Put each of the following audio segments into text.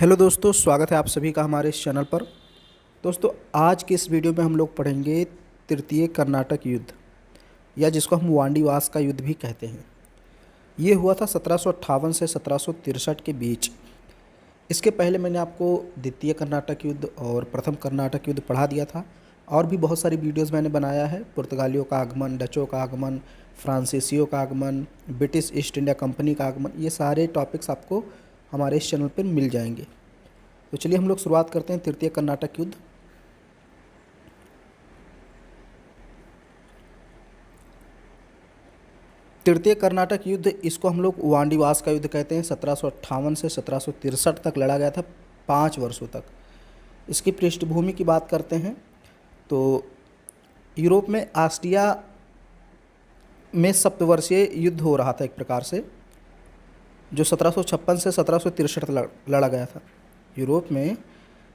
Hello दोस्तों, स्वागत है आप सभी का हमारे इस चैनल पर। दोस्तों, आज के इस वीडियो में हम लोग पढ़ेंगे तृतीय कर्नाटक युद्ध, या जिसको हम वांडीवास का युद्ध भी कहते हैं। ये हुआ था 1758 से 1763 के बीच। इसके पहले मैंने आपको द्वितीय कर्नाटक युद्ध और प्रथम कर्नाटक युद्ध पढ़ा दिया था, और भी बहुत सारी वीडियोस मैंने बनाया है। पुर्तगालियों का आगमन, डचों का आगमन, फ्रांसीसियों का आगमन, ब्रिटिश ईस्ट इंडिया कंपनी का आगमन, ये सारे टॉपिक्स आपको हमारे इस चैनल पर मिल जाएंगे। तो चलिए हम लोग शुरुआत करते हैं तृतीय कर्नाटक युद्ध। तृतीय कर्नाटक युद्ध, इसको हम लोग वांडीवास का युद्ध कहते हैं। 1758 से 1763 तक लड़ा गया था, 5 वर्षों तक। इसकी पृष्ठभूमि की बात करते हैं तो यूरोप में ऑस्ट्रिया में सप्तवर्षीय युद्ध हो रहा था एक प्रकार से, जो 1756 से 1763 तक लड़ा गया था। यूरोप में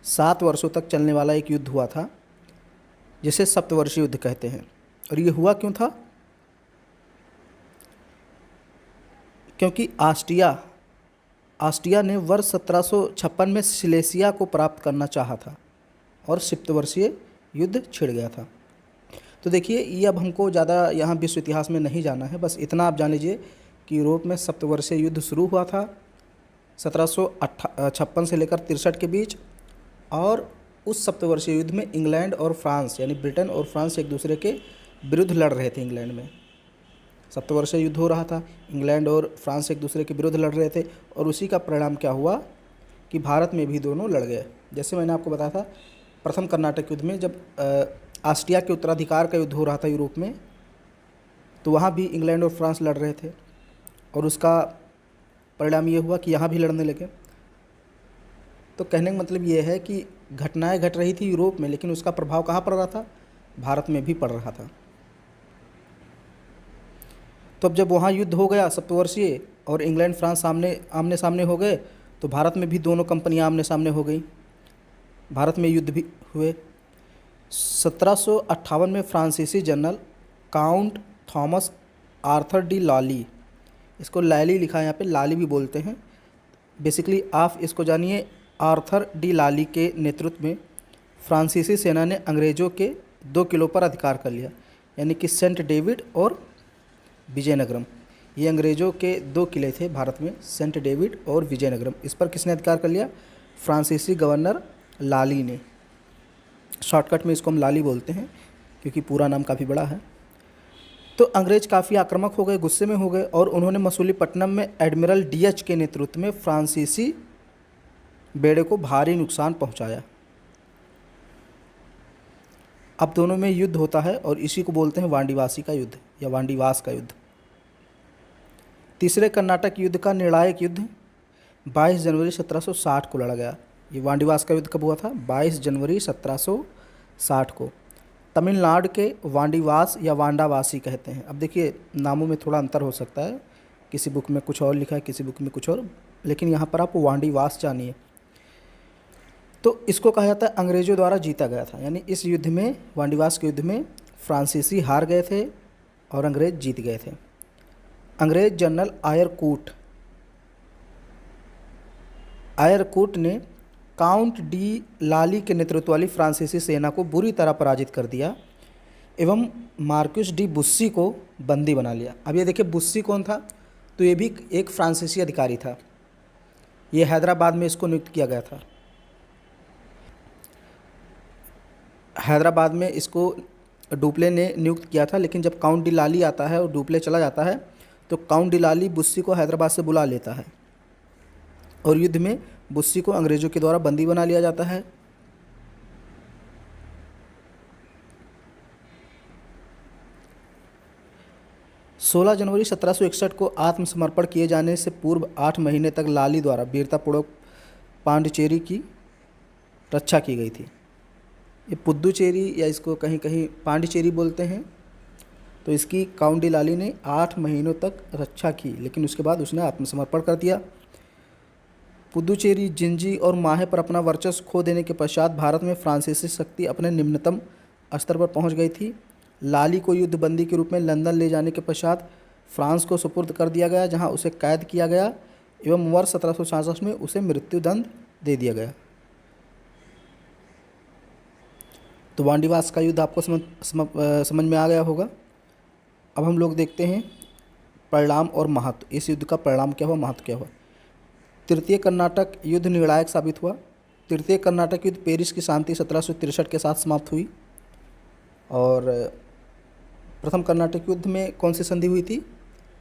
7 वर्षों तक चलने वाला एक युद्ध हुआ था, जिसे सप्तवर्षीय युद्ध कहते हैं। और ये हुआ क्यों था? क्योंकि ऑस्ट्रिया ने वर्ष 1756 में सिलेसिया को प्राप्त करना चाहा था, और सप्तवर्षीय युद्ध छिड़ गया था। तो देखिए, ये अब हमको ज़्यादा यहाँ विश्व इतिहास में नहीं जाना है, बस इतना आप जान लीजिए कि यूरोप में सप्तवर्षीय युद्ध शुरू हुआ था 1756 से लेकर 63 के बीच। और उस सप्तवर्षीय युद्ध में इंग्लैंड और फ्रांस, यानी ब्रिटेन और फ्रांस, एक दूसरे के विरुद्ध लड़ रहे थे। इंग्लैंड में सप्तवर्षीय युद्ध हो रहा था, इंग्लैंड और फ्रांस एक दूसरे के विरुद्ध लड़ रहे थे, और उसी का परिणाम क्या हुआ कि भारत में भी दोनों लड़ गए। जैसे मैंने आपको बताया था, प्रथम कर्नाटक युद्ध में जब ऑस्ट्रिया के उत्तराधिकार का युद्ध हो रहा था यूरोप में, तो वहाँ भी इंग्लैंड और फ्रांस लड़ रहे थे, और उसका परिणाम ये हुआ कि यहाँ भी लड़ने लगे। तो कहने का मतलब ये है कि घटनाएं घट रही थी यूरोप में, लेकिन उसका प्रभाव कहाँ पड़ रहा था? भारत में भी पड़ रहा था। तो अब जब वहाँ युद्ध हो गया सप्तवर्षीय, और इंग्लैंड फ्रांस आमने सामने हो गए, तो भारत में भी दोनों कंपनियां आमने सामने हो गई। भारत में युद्ध भी हुए। 1758 में फ्रांसीसी general count Thomas Arthur de Lally, इसको लैली लिखा है यहाँ पे, लाली भी बोलते हैं। बेसिकली आप इसको जानिए, आर्थर डी लाली के नेतृत्व में फ्रांसीसी सेना ने अंग्रेज़ों के 2 किलों पर अधिकार कर लिया, यानी कि सेंट डेविड और विजयनगरम। ये अंग्रेज़ों के 2 किले थे भारत में, सेंट डेविड और विजयनगरम। इस पर किसने अधिकार कर लिया? फ्रांसीसी गवर्नर लाली ने। शॉर्टकट में इसको हम लाली बोलते हैं, क्योंकि पूरा नाम काफ़ी बड़ा है। तो अंग्रेज काफ़ी आक्रामक हो गए, गुस्से में हो गए, और उन्होंने मसूलीपट्टनम में एडमिरल डीएच के नेतृत्व में फ्रांसीसी बेड़े को भारी नुकसान पहुंचाया। अब दोनों में युद्ध होता है, और इसी को बोलते हैं वांडीवासी का युद्ध या वांडीवास का युद्ध। तीसरे कर्नाटक युद्ध का निर्णायक युद्ध 22 जनवरी 1760 को लड़ा गया। ये वांडीवास का युद्ध कब हुआ था? 22 जनवरी 1760 को। तमिलनाडु के वांडीवास या वांडावासी कहते हैं। अब देखिए, नामों में थोड़ा अंतर हो सकता है, किसी बुक में कुछ और लिखा है, किसी बुक में कुछ और, लेकिन यहाँ पर आप वांडीवास जानिए। तो इसको कहा जाता है अंग्रेज़ों द्वारा जीता गया था, यानी इस युद्ध में, वांडीवास के युद्ध में, फ्रांसीसी हार गए थे और अंग्रेज़ जीत गए थे। अंग्रेज जनरल आयरकूट ने काउंट डी लाली के नेतृत्व वाली फ्रांसीसी सेना को बुरी तरह पराजित कर दिया, एवं मार्क्यूस डी बुस्सी को बंदी बना लिया। अब ये देखिए, बुस्सी कौन था? तो ये भी एक फ्रांसीसी अधिकारी था। ये हैदराबाद में इसको नियुक्त किया गया था। हैदराबाद में इसको डुप्ले ने नियुक्त किया था, लेकिन जब काउंट डी लाली आता है और डुप्ले चला जाता है, तो काउंट डी लाली बुस्सी को हैदराबाद से बुला लेता है, और युद्ध में बुस्सी को अंग्रेज़ों के द्वारा बंदी बना लिया जाता है। सोलह जनवरी 1761 को आत्मसमर्पण किए जाने से पूर्व 8 महीने तक लाली द्वारा वीरतापूर्वक पांडिचेरी की रक्षा की गई थी। ये पुद्दुचेरी, या इसको कहीं कहीं पांडिचेरी बोलते हैं। तो इसकी काउंट डी लाली ने 8 महीनों तक रक्षा की, लेकिन उसके बाद उसने आत्मसमर्पण कर दिया। पुद्दुचेरी, जिंजी और माहे पर अपना वर्चस्व खो देने के पश्चात भारत में फ्रांसीसी शक्ति अपने निम्नतम स्तर पर पहुंच गई थी। लाली को युद्धबंदी के रूप में लंदन ले जाने के पश्चात फ्रांस को सुपुर्द कर दिया गया, जहां उसे कैद किया गया एवं वर्ष 1766 में उसे मृत्युदंड दे दिया गया। तो वांडीवास का युद्ध आपको समझ में आ गया होगा। अब हम लोग देखते हैं परिणाम और महत्व। इस युद्ध का परिणाम क्या हुआ, महत्व क्या हुआ। तृतीय कर्नाटक युद्ध निर्णायक साबित हुआ। तृतीय कर्नाटक युद्ध पेरिस की शांति 1763 के साथ समाप्त हुई। और प्रथम कर्नाटक युद्ध में कौन सी संधि हुई थी,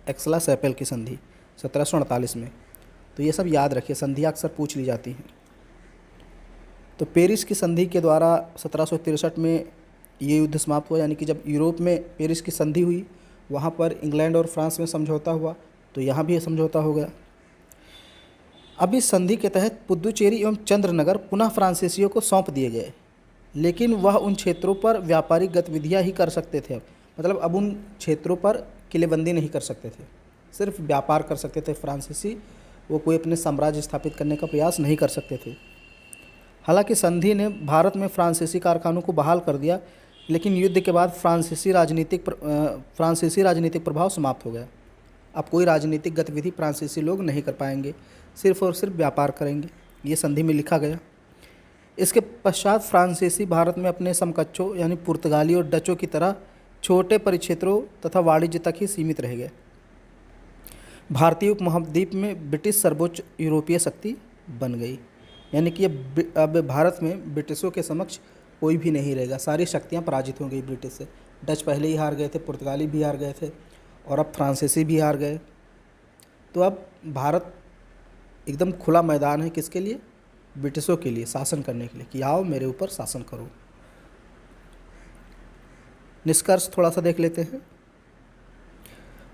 एक्सला सैपेल की संधि 1748 में। तो ये सब याद रखिए, संधियाँ अक्सर पूछ ली जाती हैं। तो पेरिस की संधि के द्वारा 1763 में ये युद्ध समाप्त हुआ, यानी कि जब यूरोप में पेरिस की संधि हुई वहाँ पर इंग्लैंड और फ्रांस में समझौता हुआ, तो यहाँ भी समझौता हो गया। अब इस संधि के तहत पुदुचेरी एवं चंद्रनगर पुनः फ्रांसीसियों को सौंप दिए गए, लेकिन वह उन क्षेत्रों पर व्यापारिक गतिविधियाँ ही कर सकते थे। मतलब अब उन क्षेत्रों पर किलेबंदी नहीं कर सकते थे, सिर्फ व्यापार कर सकते थे फ्रांसीसी, वो कोई अपने साम्राज्य स्थापित करने का प्रयास नहीं कर सकते थे। हालांकि संधि ने भारत में फ्रांसीसी कारखानों को बहाल कर दिया, लेकिन युद्ध के बाद फ्रांसीसी राजनीतिक प्रभाव समाप्त हो गया। अब कोई राजनीतिक गतिविधि फ्रांसीसी लोग नहीं कर पाएंगे, सिर्फ और सिर्फ व्यापार करेंगे, ये संधि में लिखा गया। इसके पश्चात फ्रांसीसी भारत में अपने समकक्षों यानी पुर्तगाली और डचों की तरह छोटे परिक्षेत्रों तथा वाणिज्य तक ही सीमित रह गए। भारतीय उपमहाद्वीप में ब्रिटिश सर्वोच्च यूरोपीय शक्ति बन गई, यानी कि अब भारत में ब्रिटिशों के समक्ष कोई भी नहीं रहेगा, सारी शक्तियां पराजित हो गई ब्रिटिश से। डच पहले ही हार गए थे, पुर्तगाली भी हार गए थे और अब फ्रांसीसी भी हार गए। तो अब भारत एकदम खुला मैदान है, किसके लिए, ब्रिटिशों के लिए, शासन करने के लिए, कि आओ मेरे ऊपर शासन करो। निष्कर्ष थोड़ा सा देख लेते हैं।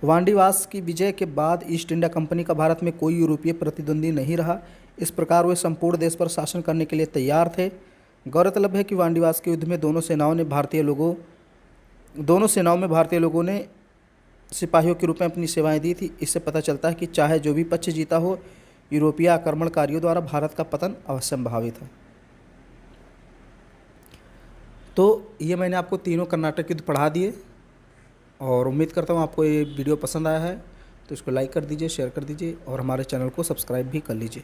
वांडीवास की विजय के बाद ईस्ट इंडिया कंपनी का भारत में कोई यूरोपीय प्रतिद्वंदी नहीं रहा। इस प्रकार वे संपूर्ण देश पर शासन करने के लिए तैयार थे। गौरतलब है कि वांडीवास के युद्ध में दोनों सेनाओं में भारतीय लोगों ने सिपाहियों के रूप में अपनी सेवाएं दी थी। इससे पता चलता है कि चाहे जो भी पक्ष जीता हो, यूरोपीय आक्रमणकारियों द्वारा भारत का पतन अवश्य संभावित है। तो ये मैंने आपको तीनों कर्नाटक युद्ध पढ़ा दिए और उम्मीद करता हूँ आपको ये वीडियो पसंद आया है। तो इसको लाइक कर दीजिए, शेयर कर दीजिए और हमारे चैनल को सब्सक्राइब भी कर लीजिए।